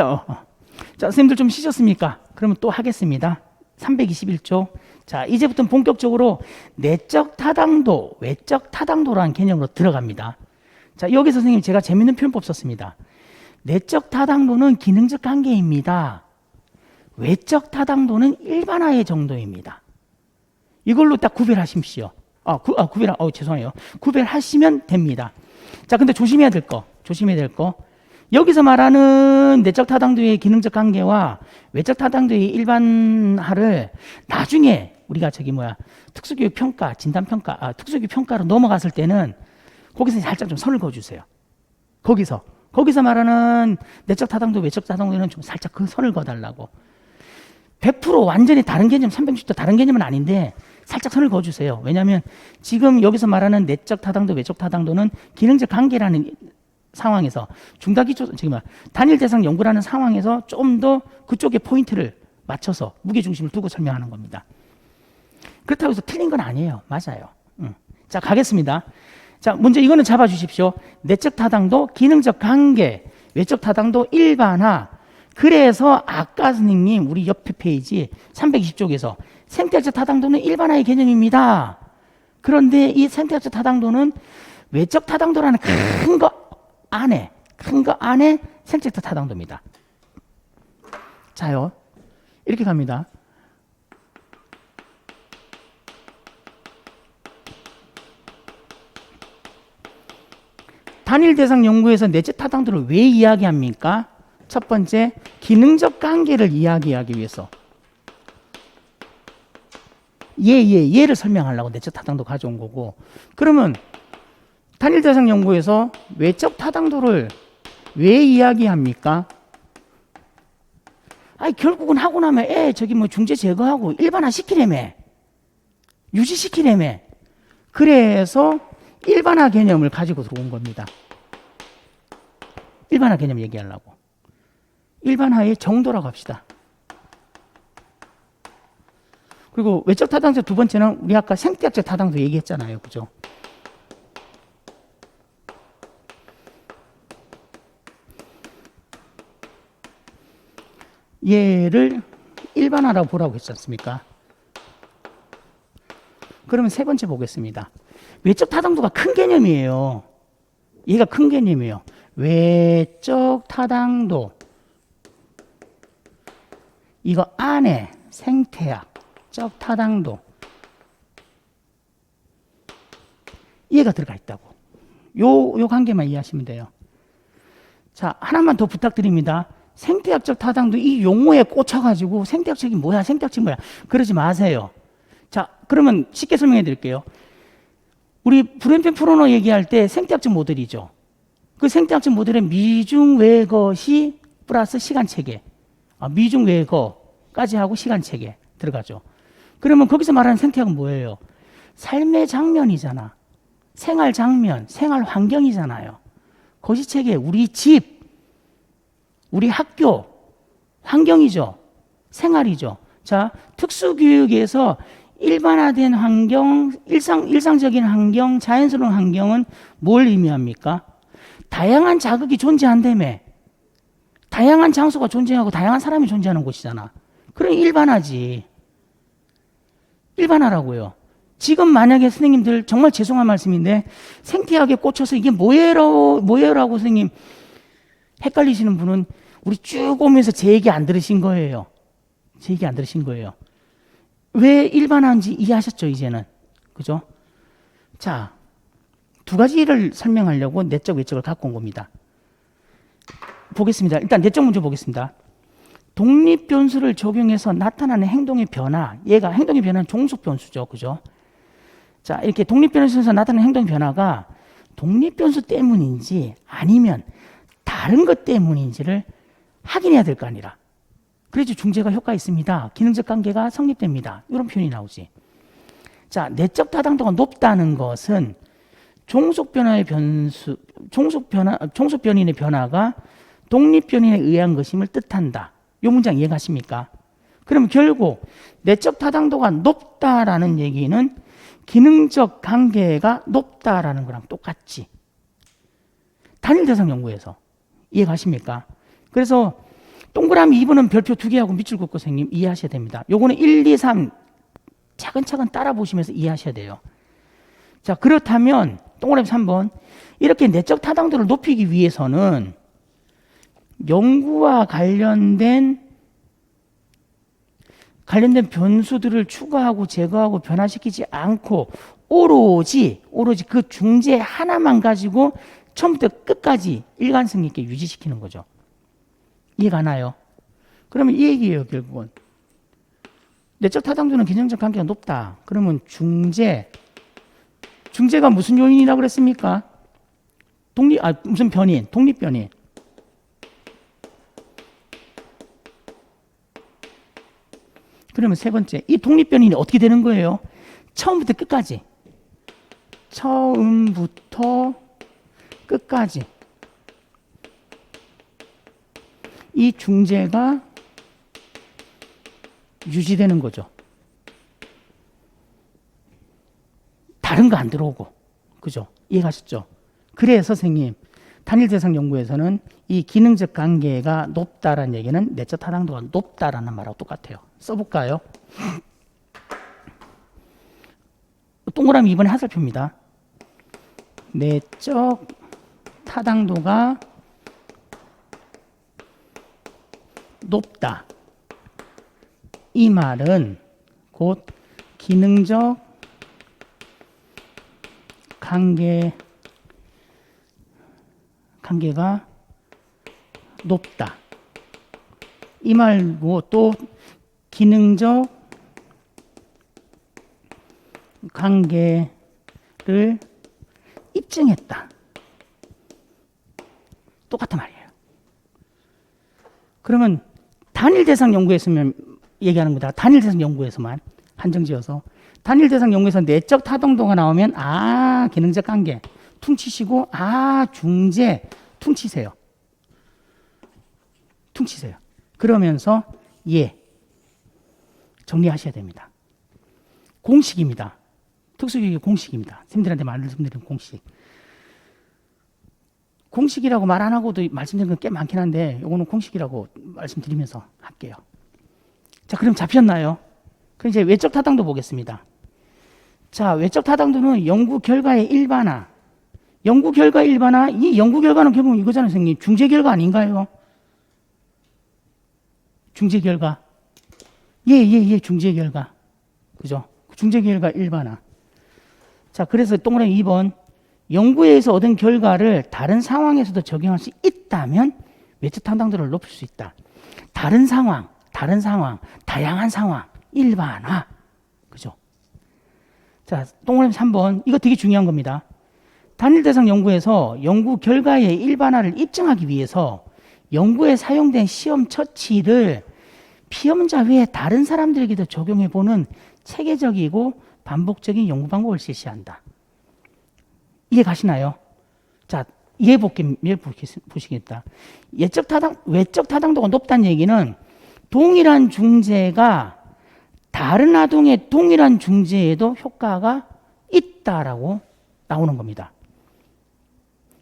자, 선생님들 좀 쉬셨습니까? 그러면 또 하겠습니다. 321조. 자, 이제부터는 본격적으로 내적 타당도, 외적 타당도라는 개념으로 들어갑니다. 자, 여기서 선생님 제가 재밌는 표현법 썼습니다. 내적 타당도는 기능적 관계입니다. 외적 타당도는 일반화의 정도입니다. 이걸로 딱 구별하십시오. 죄송해요. 구별하시면 됩니다. 자, 근데 조심해야 될 거. 여기서 말하는 내적 타당도의 기능적 관계와 외적 타당도의 일반화를 나중에 우리가 특수교육 평가, 진단 평가, 특수교육 평가로 넘어갔을 때는 거기서 살짝 좀 선을 그어주세요. 거기서 말하는 내적 타당도, 외적 타당도에는 좀 살짝 그 선을 그어달라고. 100% 완전히 다른 개념, 360도 다른 개념은 아닌데 살짝 선을 그어주세요. 왜냐하면 지금 여기서 말하는 내적 타당도, 외적 타당도는 기능적 관계라는 상황에서 단일 대상 연구라는 상황에서 좀 더 그쪽에 포인트를 맞춰서 무게중심을 두고 설명하는 겁니다. 그렇다고 해서 틀린 건 아니에요. 맞아요. 자, 가겠습니다. 자, 먼저 이거는 잡아주십시오. 내적 타당도, 기능적 관계, 외적 타당도, 일반화. 그래서 아까 선생님 우리 옆에 페이지 320쪽에서 생태학적 타당도는 일반화의 개념입니다. 그런데 이 생태학적 타당도는 외적 타당도라는 큰 거 안에 생태학적 타당도입니다. 자요, 이렇게 갑니다. 단일 대상 연구에서 내적 타당도를 왜 이야기합니까? 첫 번째, 기능적 관계를 이야기하기 위해서. 얘를 설명하려고 내적 타당도 가져온 거고, 그러면 단일 대상 연구에서 외적 타당도를 왜 이야기합니까? 결국은 하고 나면 중재 제거하고 일반화 시키려며, 유지시키려며. 그래서 일반화 개념을 가지고 들어온 겁니다. 일반화 개념 얘기하려고. 일반화의 정도라고 합시다. 그리고 외적 타당도 두 번째는 우리 아까 생태학적 타당도 얘기했잖아요. 그죠? 얘를 일반화라고 보라고 했지 않습니까? 그러면 세 번째 보겠습니다. 외적 타당도가 큰 개념이에요. 얘가 큰 개념이에요. 외적 타당도. 이거 안에 생태학적 타당도. 얘가 들어가 있다고. 요 관계만 이해하시면 돼요. 자, 하나만 더 부탁드립니다. 생태학적 타당도 이 용어에 꽂혀가지고 생태학적이 뭐야, 생태학적이 뭐야. 그러지 마세요. 자, 그러면 쉽게 설명해 드릴게요. 우리 브랜펜 프로너 얘기할 때 생태학적 모델이죠. 그 생태학적 모델은 미중 외거시 플러스 시간체계. 미중 외거까지 하고 시간체계 들어가죠. 그러면 거기서 말하는 생태학은 뭐예요? 삶의 장면이잖아. 생활 장면, 생활 환경이잖아요. 거시체계, 우리 집, 우리 학교, 환경이죠. 생활이죠. 자, 특수교육에서 일반화된 환경, 일상적인 환경, 자연스러운 환경은 뭘 의미합니까? 다양한 자극이 존재한다며. 다양한 장소가 존재하고 다양한 사람이 존재하는 곳이잖아. 그럼 일반화지. 일반화라고요. 지금 만약에 선생님들 정말 죄송한 말씀인데 생태학에 꽂혀서 이게 뭐예요라고 선생님 헷갈리시는 분은 우리 쭉 오면서 제 얘기 안 들으신 거예요. 제 얘기 안 들으신 거예요. 왜 일반화인지 이해하셨죠, 이제는? 그죠? 자, 두 가지를 설명하려고 내적, 외적을 갖고 온 겁니다. 보겠습니다. 일단 내적 문제 보겠습니다. 독립변수를 적용해서 나타나는 행동의 변화. 얘가 행동의 변화는 종속변수죠. 그죠? 자, 이렇게 독립변수에서 나타나는 행동 변화가 독립변수 때문인지 아니면 다른 것 때문인지를 확인해야 될 거 아니라. 그래야지 중재가 효과 있습니다. 기능적 관계가 성립됩니다. 이런 표현이 나오지. 자, 내적 타당도가 높다는 것은 종속변인의 변화가 독립변인에 의한 것임을 뜻한다. 이 문장 이해가십니까? 그럼 결국 내적 타당도가 높다라는 얘기는 기능적 관계가 높다라는 거랑 똑같지. 단일 대상 연구에서. 이해가십니까? 그래서 동그라미 2번은 별표 2개하고 밑줄 긋고 선생님 이해하셔야 됩니다. 요거는 1, 2, 3 차근차근 따라 보시면서 이해하셔야 돼요. 자, 그렇다면 동그라미 3번 이렇게 내적 타당도를 높이기 위해서는 연구와 관련된 변수들을 추가하고 제거하고 변화시키지 않고 오로지 그 중재 하나만 가지고 처음부터 끝까지 일관성 있게 유지시키는 거죠. 이해가나요? 그러면 이 얘기예요, 결국은. 내적 타당도는 개념적 관계가 높다. 그러면 중재가 무슨 요인이라고 그랬습니까? 무슨 변인? 독립변인. 그러면 세 번째, 이 독립변인이 어떻게 되는 거예요? 처음부터 끝까지 이 중재가 유지되는 거죠. 다른 거 안 들어오고. 그죠? 이해가셨죠? 그래서 선생님, 단일 대상 연구에서는 이 기능적 관계가 높다라는 얘기는 내적 타당도가 높다라는 말하고 똑같아요. 써볼까요? 동그라미 2번에 하살표입니다. 내적 타당도가 높다. 이 말은 곧 기능적 관계가 높다. 이 말고 또 기능적 관계를 입증했다. 똑같은 말이에요. 그러면 단일 대상 연구에서만 얘기하는 거다. 단일 대상 연구에서만 한정지어서 단일 대상 연구에서 내적 타당도가 나오면 기능적 관계 퉁치시고 중재 퉁치세요. 그러면서 정리하셔야 됩니다. 공식입니다. 특수교육의 공식입니다. 선생님들한테 말씀드리는 공식. 공식이라고 말 안 하고도 말씀드린 건 꽤 많긴 한데 이거는 공식이라고 말씀드리면서 할게요. 자, 그럼 잡혔나요? 그럼 이제 외적 타당도 보겠습니다. 자, 외적 타당도는 연구 결과의 일반화. 연구 결과 일반화, 이 연구 결과는 결국 이거잖아요, 선생님. 중재 결과 아닌가요? 중재 결과. 중재 결과. 그죠? 중재 결과 일반화. 자, 그래서 동그라미 2번. 연구에서 얻은 결과를 다른 상황에서도 적용할 수 있다면 외적 타당도를 높일 수 있다. 다른 상황, 다양한 상황, 일반화. 그죠? 자, 동그라미 3번. 이거 되게 중요한 겁니다. 단일 대상 연구에서 연구 결과의 일반화를 입증하기 위해서 연구에 사용된 시험 처치를 피험자 외에 다른 사람들에게도 적용해 보는 체계적이고 반복적인 연구 방법을 실시한다. 이해 가시나요? 자, 이해 보시겠다. 외적 타당도가 높다는 얘기는 동일한 중재가 다른 아동의 동일한 중재에도 효과가 있다라고 나오는 겁니다.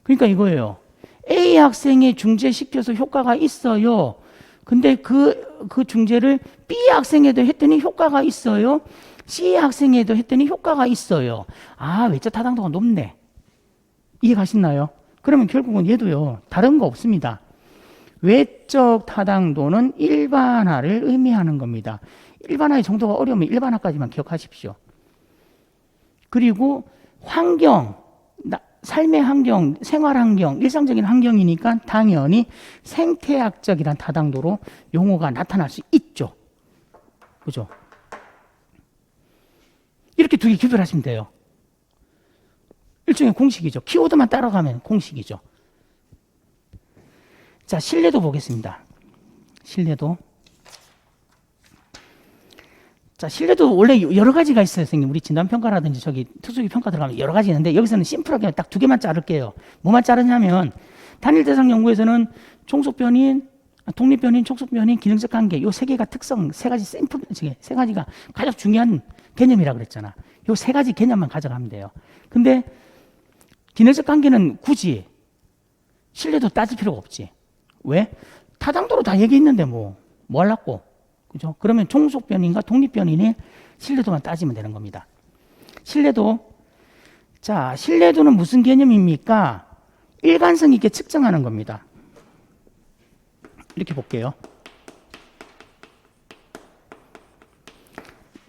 그러니까 이거예요. A 학생의 중재시켜서 효과가 있어요. 근데 그 중재를 B 학생에도 했더니 효과가 있어요. C 학생에도 했더니 효과가 있어요. 외적 타당도가 높네. 이해 가시나요? 그러면 결국은 얘도요. 다른 거 없습니다. 외적 타당도는 일반화를 의미하는 겁니다. 일반화의 정도가 어려우면 일반화까지만 기억하십시오. 그리고 삶의 환경, 생활 환경, 일상적인 환경이니까 당연히 생태학적이란 타당도로 용어가 나타날 수 있죠. 그죠? 이렇게 두 개 구별하시면 돼요. 일종의 공식이죠. 키워드만 따라가면 공식이죠. 자, 신뢰도 보겠습니다. 자, 신뢰도 원래 여러 가지가 있어요, 선생님. 우리 진단평가라든지 특수기 평가 들어가면 여러 가지 있는데 여기서는 심플하게 딱 두 개만 자를게요. 뭐만 자르냐면 단일 대상 연구에서는 종속변인, 독립변인, 촉속변인, 기능적 관계 요 세 개가 특성, 세 가지 샘플, 세 가지가 가장 중요한 개념이라 그랬잖아. 요 세 가지 개념만 가져가면 돼요. 근데 기능적 관계는 굳이 신뢰도 따질 필요가 없지. 왜? 타당도로 다 얘기했는데 뭐 하려고. 그죠? 그러면 종속변인과 독립변인의 신뢰도만 따지면 되는 겁니다. 신뢰도. 자, 신뢰도는 무슨 개념입니까? 일관성 있게 측정하는 겁니다. 이렇게 볼게요.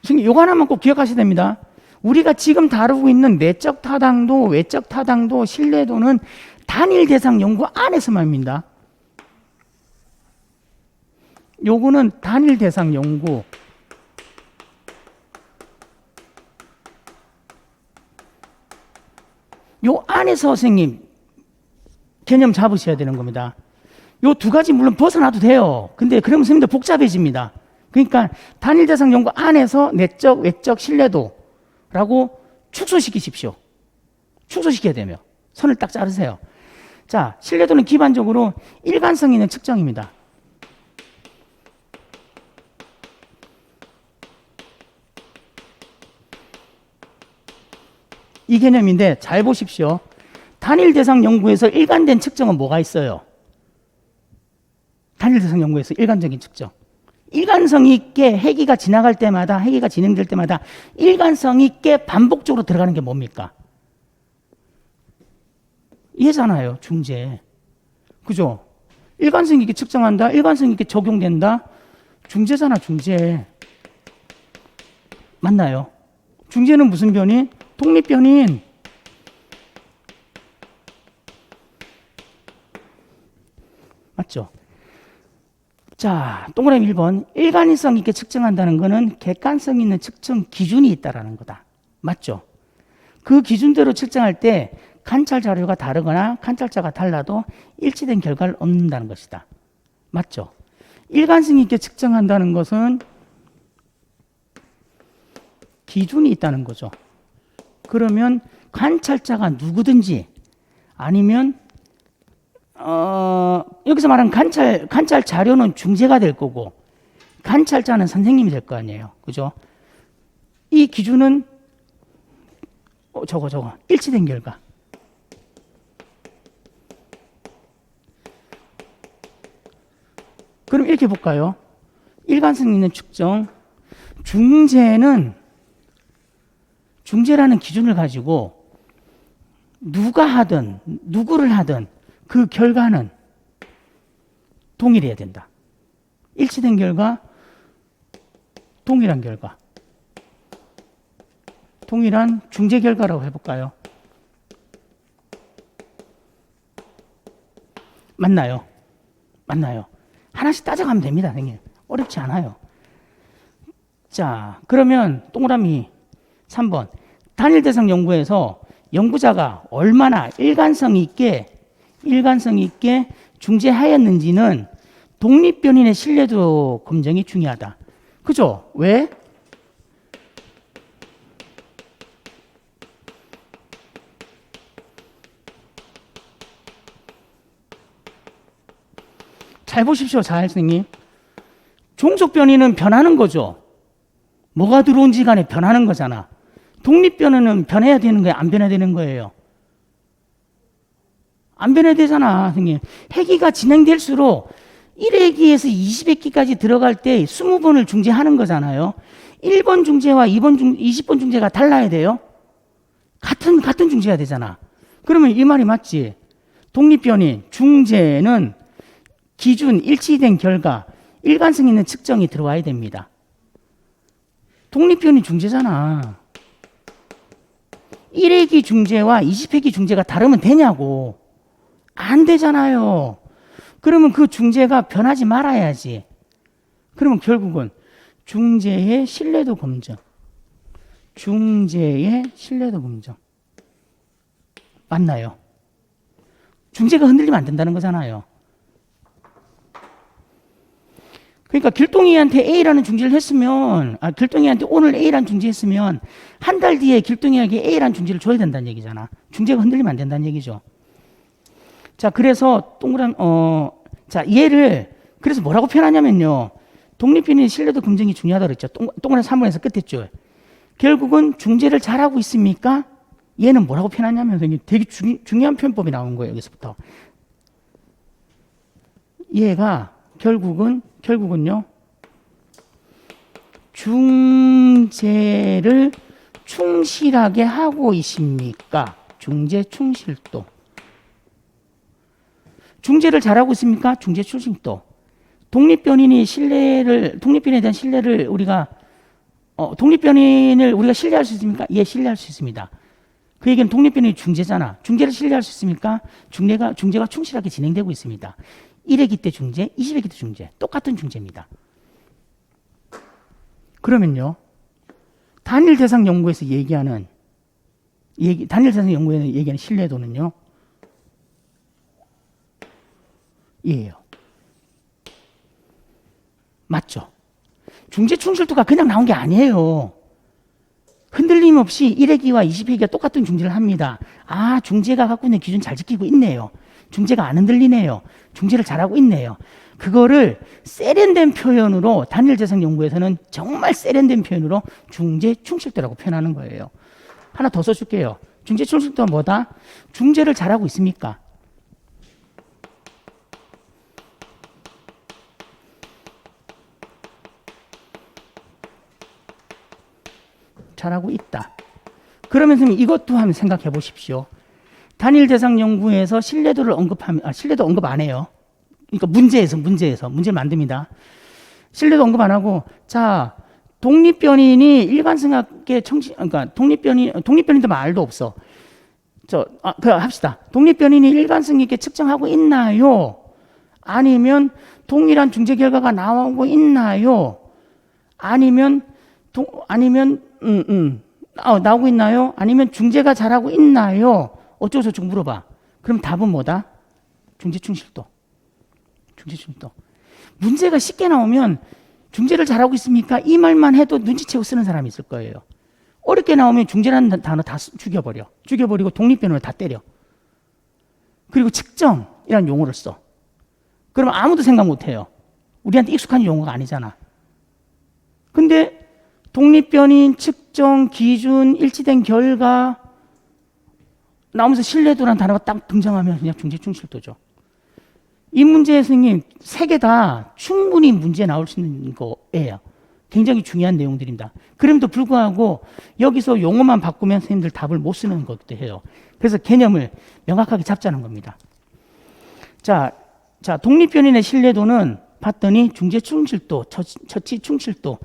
요거 하나만 꼭 기억하셔야 됩니다. 우리가 지금 다루고 있는 내적 타당도, 외적 타당도, 신뢰도는 단일 대상 연구 안에서만입니다. 요거는 단일 대상 연구. 요 안에서 선생님 개념 잡으셔야 되는 겁니다. 요 두 가지 물론 벗어나도 돼요. 근데 그러면 선생님들 복잡해집니다. 그러니까 단일 대상 연구 안에서 내적, 외적 신뢰도라고 축소시키십시오. 축소시켜야 되며 선을 딱 자르세요. 자, 신뢰도는 기반적으로 일관성 있는 측정입니다. 이 개념인데 잘 보십시오. 단일 대상 연구에서 일관된 측정은 뭐가 있어요? 단일 대상 연구에서 일관적인 측정. 일관성 있게 회기가 지나갈 때마다, 회기가 진행될 때마다 일관성 있게 반복적으로 들어가는 게 뭡니까? 얘잖아요, 중재. 그죠? 일관성 있게 측정한다, 일관성 있게 적용된다. 중재잖아, 중재. 맞나요? 중재는 무슨 변인? 독립변인. 맞죠? 자, 동그라미 1번. 일관성 있게 측정한다는 것은 객관성 있는 측정 기준이 있다라는 거다. 맞죠? 그 기준대로 측정할 때 관찰 자료가 다르거나 관찰자가 달라도 일치된 결과를 얻는다는 것이다. 맞죠? 일관성 있게 측정한다는 것은 기준이 있다는 거죠. 그러면 관찰자가 누구든지 아니면 여기서 말하는 관찰 자료는 중재가 될 거고 관찰자는 선생님이 될 거 아니에요. 그죠? 이 기준은 저거 일치된 결과. 그럼 이렇게 볼까요? 일관성 있는 측정. 중재라는 기준을 가지고 누가 하든 누구를 하든 그 결과는 동일해야 된다. 일치된 결과, 동일한 결과. 동일한 중재 결과라고 해볼까요? 맞나요? 맞나요? 하나씩 따져가면 됩니다, 선생님. 어렵지 않아요. 자, 그러면 동그라미 3번. 단일 대상 연구에서 연구자가 얼마나 일관성 있게 중재하였는지는 독립변인의 신뢰도 검증이 중요하다. 그죠? 왜? 잘 보십시오, 잘 선생님. 종속변인은 변하는 거죠. 뭐가 들어온지 간에 변하는 거잖아. 독립변인은 변해야 되는 거예요? 안 변해야 되는 거예요? 안 변해야 되잖아, 선생님. 회기가 진행될수록 1회기에서 20회기까지 들어갈 때 20번을 중재하는 거잖아요. 1번 중재와 20번 중재가 달라야 돼요? 같은 중재해야 되잖아. 그러면 이 말이 맞지? 독립변인, 중재는 기준, 일치된 결과, 일관성 있는 측정이 들어와야 됩니다. 독립변인 중재잖아. 1회기 중재와 20회기 중재가 다르면 되냐고. 안 되잖아요. 그러면 그 중재가 변하지 말아야지. 그러면 결국은 중재의 신뢰도 검증. 중재의 신뢰도 검증. 맞나요? 중재가 흔들리면 안 된다는 거잖아요. 그러니까 길동이한테 A라는 중재를 했으면, 길동이한테 오늘 A라는 중재했으면 한 달 뒤에 길동이에게 A라는 중재를 줘야 된다는 얘기잖아. 중재가 흔들리면 안 된다는 얘기죠. 자, 그래서 얘를 그래서 뭐라고 표현하냐면요. 독립변인 신뢰도 검증이 중요하다고 그랬죠. 동그라미 3번에서 끝 했죠. 결국은 중재를 잘하고 있습니까? 얘는 뭐라고 표현하냐면 되게 중요한 표현법이 나온 거예요. 여기서부터. 얘가 결국은요, 중재를 충실하게 하고 있습니까? 중재 충실도. 중재를 잘하고 있습니까? 중재 충실도. 독립변인에 대한 신뢰를 우리가 독립변인을 우리가 신뢰할 수 있습니까? 예, 신뢰할 수 있습니다. 그 얘기는 독립변인이 중재잖아. 중재를 신뢰할 수 있습니까? 중재가 충실하게 진행되고 있습니다. 1회기 때 중재, 20회기 때 중재. 똑같은 중재입니다. 그러면요, 단일 대상 연구에서 얘기하는 신뢰도는요, 예요. 맞죠? 중재 충실도가 그냥 나온 게 아니에요. 흔들림 없이 1회기와 20회기가 똑같은 중재를 합니다. 아, 중재가 갖고 있는 기준 잘 지키고 있네요. 중재가 안 흔들리네요. 중재를 잘하고 있네요. 그거를 세련된 표현으로 단일 대상 연구에서는 정말 세련된 표현으로 중재 충실도라고 표현하는 거예요. 하나 더 써줄게요. 중재 충실도가 뭐다? 중재를 잘하고 있습니까? 잘하고 있다. 그러면 선생님 이것도 한번 생각해 보십시오. 단일 대상 연구에서 신뢰도를 신뢰도 언급 안 해요. 그러니까 문제를 만듭니다. 신뢰도 언급 안 하고, 자, 독립변인이 일관성하게 그러니까 독립변인도 말도 없어. 합시다. 독립변인이 일관성 있게 측정하고 있나요? 아니면 동일한 중재 결과가 나오고 있나요? 나오고 있나요? 아니면 중재가 잘하고 있나요? 어쩌고저쩌고 물어봐. 그럼 답은 뭐다? 중재 충실도. 문제가 쉽게 나오면 중재를 잘하고 있습니까? 이 말만 해도 눈치채고 쓰는 사람이 있을 거예요. 어렵게 나오면 중재라는 단어 다 죽여버리고 독립변호를 다 때려. 그리고 측정이라는 용어를 써. 그러면 아무도 생각 못해요. 우리한테 익숙한 용어가 아니잖아. 근데 독립변인, 측정, 기준, 일치된 결과 나오면서 신뢰도라는 단어가 딱 등장하면 그냥 중재 충실도죠. 이 문제 선생님 3개 다 충분히 문제에 나올 수 있는 거예요. 굉장히 중요한 내용들입니다. 그럼에도 불구하고 여기서 용어만 바꾸면 선생님들 답을 못 쓰는 것도 해요. 그래서 개념을 명확하게 잡자는 겁니다. 자, 독립변인의 신뢰도는 봤더니 중재 충실도, 처치 충실도,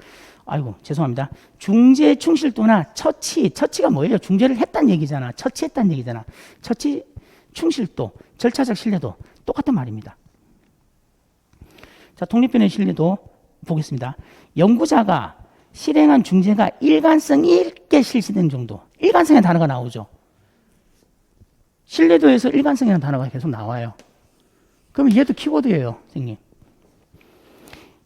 죄송합니다. 중재 충실도나 처치가 뭐예요? 중재를 했다는 얘기잖아. 처치했다는 얘기잖아. 처치 충실도, 절차적 신뢰도 똑같은 말입니다. 자, 독립변의 신뢰도 보겠습니다. 연구자가 실행한 중재가 일관성 있게 실시된 정도. 일관성의 단어가 나오죠. 신뢰도에서 일관성이라는 단어가 계속 나와요. 그럼 얘도 키워드예요, 선생님.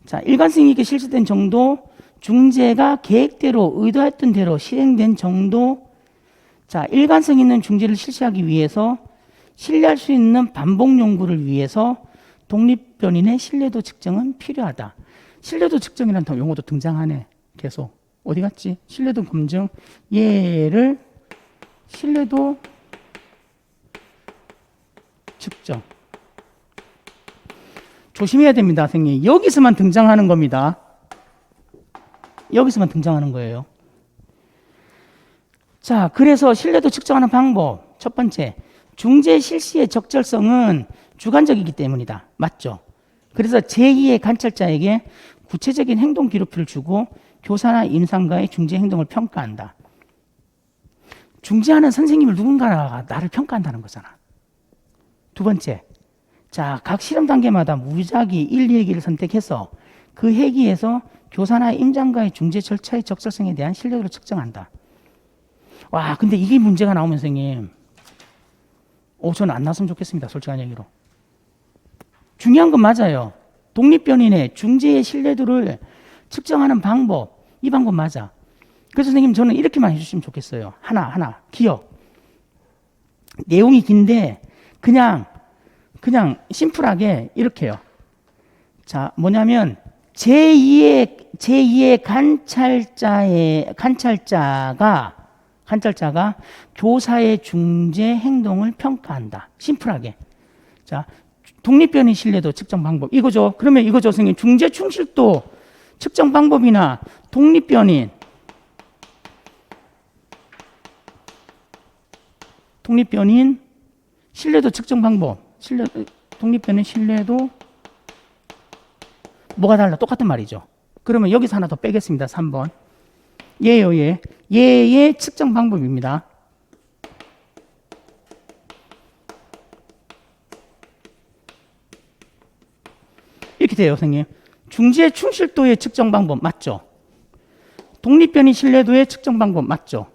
자, 일관성 있게 실시된 정도, 중재가 계획대로 의도했던 대로 실행된 정도. 자, 일관성 있는 중재를 실시하기 위해서 신뢰할 수 있는 반복 연구를 위해서 독립변인의 신뢰도 측정은 필요하다. 신뢰도 측정이라는 용어도 등장하네. 계속. 어디 갔지? 신뢰도 검증. 얘를 신뢰도 측정. 조심해야 됩니다, 선생님. 여기서만 등장하는 겁니다. 여기서만 등장하는 거예요. 자, 그래서 신뢰도 측정하는 방법. 첫 번째, 중재 실시의 적절성은 주관적이기 때문이다. 맞죠? 그래서 제2의 관찰자에게 구체적인 행동 기록표를 주고 교사나 임상가의 중재 행동을 평가한다. 중재하는 선생님을 누군가가 나를 평가한다는 거잖아. 두 번째, 자, 각 실험 단계마다 무작위 1, 2회기를 선택해서 그 회기에서 교사나 임장가의 중재 절차의 적절성에 대한 신뢰도를 측정한다. 와, 근데 이게 문제가 나오면 선생님, 저는 안 나왔으면 좋겠습니다. 솔직한 얘기로. 중요한 건 맞아요. 독립변인의 중재의 신뢰도를 측정하는 방법, 이 방법 맞아. 그래서 선생님 저는 이렇게만 해주시면 좋겠어요. 하나 기억. 내용이 긴데 그냥 심플하게 이렇게요. 자, 뭐냐면 제2의 관찰자가 교사의 중재 행동을 평가한다. 심플하게. 자, 독립변이 신뢰도 측정 방법 이거죠. 그러면 이거죠, 선생님. 중재 충실도 측정 방법이나 독립변인 신뢰도 측정 방법, 독립변인 신뢰도 뭐가 달라? 똑같은 말이죠. 그러면 여기서 하나 더 빼겠습니다. 3번. 얘예요, 얘. 얘의 측정 방법입니다. 이렇게 돼요, 선생님. 중재 충실도의 측정 방법 맞죠? 독립변인 신뢰도의 측정 방법 맞죠?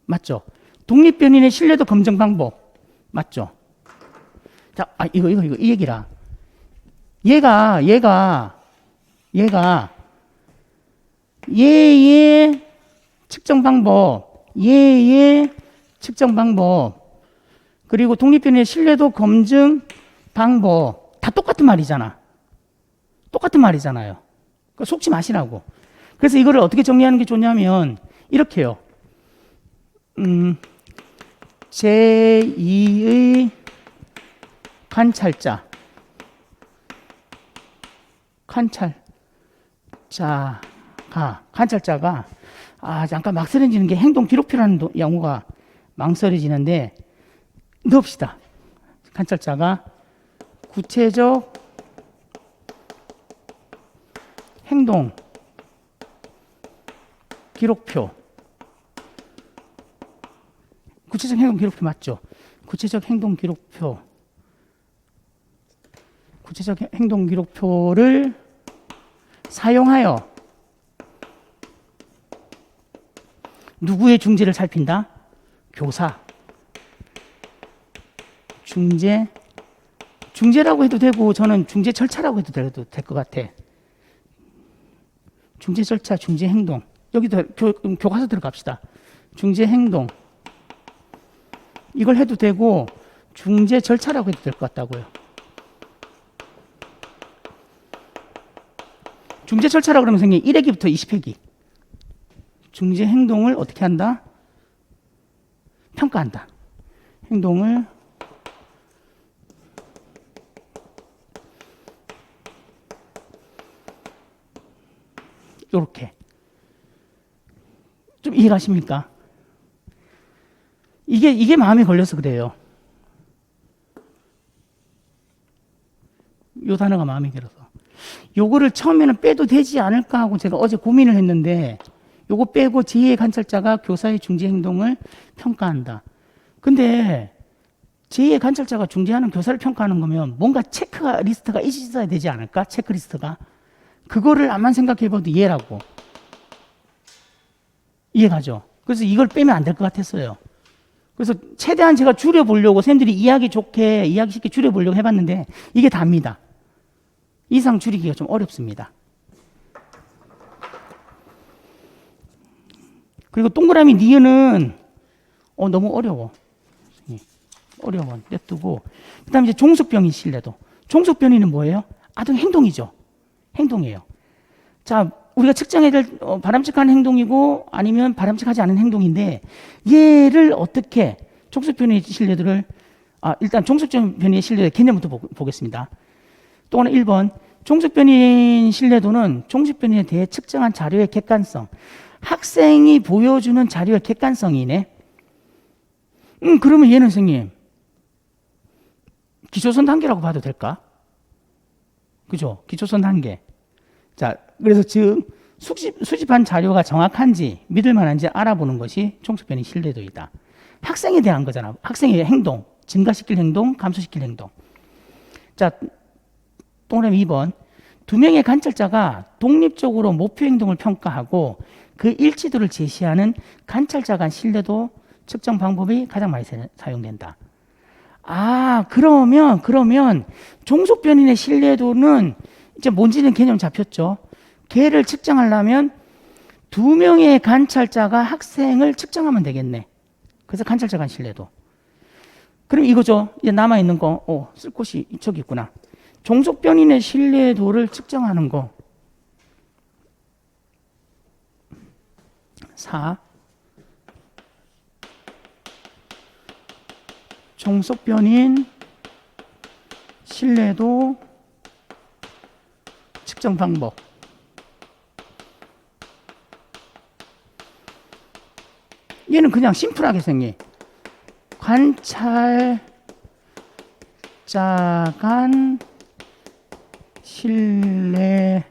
맞죠? 독립변인의 신뢰도 검증 방법 맞죠? 자, 이거 이 얘기라. 얘가 얘의 측정 방법, 얘의 측정 방법, 그리고 독립변인의 신뢰도 검증 방법 다 똑같은 말이잖아. 똑같은 말이잖아요. 속지 마시라고. 그래서 이거를 어떻게 정리하는 게 좋냐면 이렇게요. 제2의 관찰자가 잠깐 망설여지는 게 행동 기록표라는 용어가 망설여지는데 넣읍시다. 관찰자가 구체적 행동 기록표. 구체적 행동 기록표 맞죠? 구체적 행동 기록표를 사용하여 누구의 중재를 살핀다? 교사. 중재라고 해도 되고 저는 중재 절차라고 해도 될 것 같아. 중재 절차, 중재 행동. 여기도 교과서 들어갑시다. 중재 행동. 이걸 해도 되고 중재 절차라고 해도 될 것 같다고요. 중재 절차라고 그러면 선생님 1회기부터 20회기. 중재 행동을 어떻게 한다? 평가한다. 행동을 이렇게. 좀 이해가십니까? 이게 마음에 걸려서 그래요. 요 단어가 마음에 걸어서. 요거를 처음에는 빼도 되지 않을까 하고 제가 어제 고민을 했는데 요거 빼고 제2의 관찰자가 교사의 중재 행동을 평가한다. 근데 제2의 관찰자가 중재하는 교사를 평가하는 거면 뭔가 리스트가 있어야 되지 않을까? 체크리스트가. 그거를 암만 생각해봐도 얘라고. 이해가죠? 그래서 이걸 빼면 안 될 것 같았어요. 그래서 최대한 제가 줄여보려고 선생님들이 이해하기 쉽게 줄여보려고 해봤는데 이게 답니다. 이상 줄이기가 좀 어렵습니다. 그리고 동그라미 니은은 너무 어려워. 냅두고. 그 다음에 이제 종속변이 신뢰도. 종속변이는 뭐예요? 아동 행동이죠. 행동이에요. 자, 우리가 측정해야 될 바람직한 행동이고 아니면 바람직하지 않은 행동인데 얘를 어떻게 종속변이의 신뢰도를 일단 종속변이의 신뢰도의 개념부터 보겠습니다. 또 하나 1번 종속변인 신뢰도는 종속변인에 대해 측정한 자료의 객관성. 학생이 보여주는 자료의 객관성이네. 그러면 얘는 선생님 기초선 단계라고 봐도 될까? 그죠? 기초선 단계. 자, 그래서 즉 수집한 자료가 정확한지 믿을 만한지 알아보는 것이 종속변인 신뢰도이다. 학생에 대한 거잖아. 학생의 행동, 증가시킬 행동, 감소시킬 행동. 자, 동그라미 2번. 두 명의 관찰자가 독립적으로 목표 행동을 평가하고 그 일치도를 제시하는 관찰자 간 신뢰도 측정 방법이 가장 많이 사용된다. 그러면 종속변인의 신뢰도는 이제 뭔지는 개념 잡혔죠. 걔를 측정하려면 두 명의 관찰자가 학생을 측정하면 되겠네. 그래서 관찰자 간 신뢰도. 그럼 이거죠. 이제 남아있는 거, 쓸 곳이 저기 있구나. 종속변인의 신뢰도를 측정하는 거. 4. 종속변인 신뢰도 측정 방법. 얘는 그냥 심플하게 생긴 관찰자 간 신뢰도를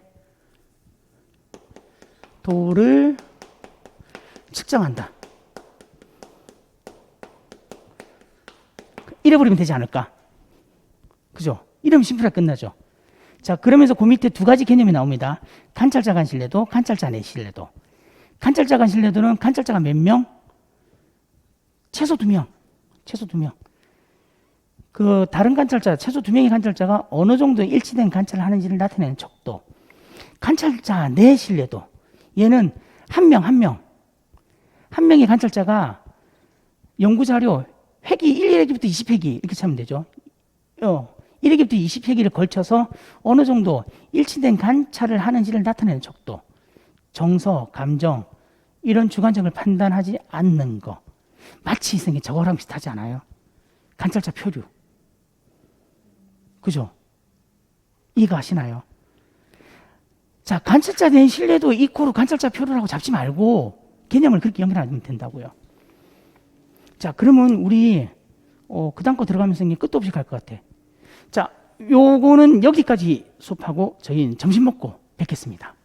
측정한다. 이래버리면 되지 않을까? 그죠? 이러면 심플하게 끝나죠. 자, 그러면서 그 밑에 두 가지 개념이 나옵니다. 관찰자 간 신뢰도, 관찰자 내 신뢰도. 관찰자 간 신뢰도는 관찰자가 몇 명? 최소 2명. 최소 2명. 그 다른 관찰자, 최소 2명의 관찰자가 어느 정도 일치된 관찰을 하는지를 나타내는 척도. 관찰자 내 신뢰도. 얘는 한 명. 한 명의 관찰자가 연구자료 회기 1회기부터 20회기 이렇게 차면 되죠. 1회기부터 20회기를 걸쳐서 어느 정도 일치된 관찰을 하는지를 나타내는 척도. 정서, 감정 이런 주관적을 판단하지 않는 거. 마치 생긴 저거랑 비슷하지 않아요? 관찰자 표류. 그죠? 이해가시나요? 자, 관찰자 내 신뢰도 이코로 관찰자 표류라고 잡지 말고 개념을 그렇게 연결하면 된다고요. 자, 그러면 우리 그 다음 거 들어가면서 끝도 없이 갈 것 같아. 자, 요거는 여기까지 수업하고 저희는 점심 먹고 뵙겠습니다.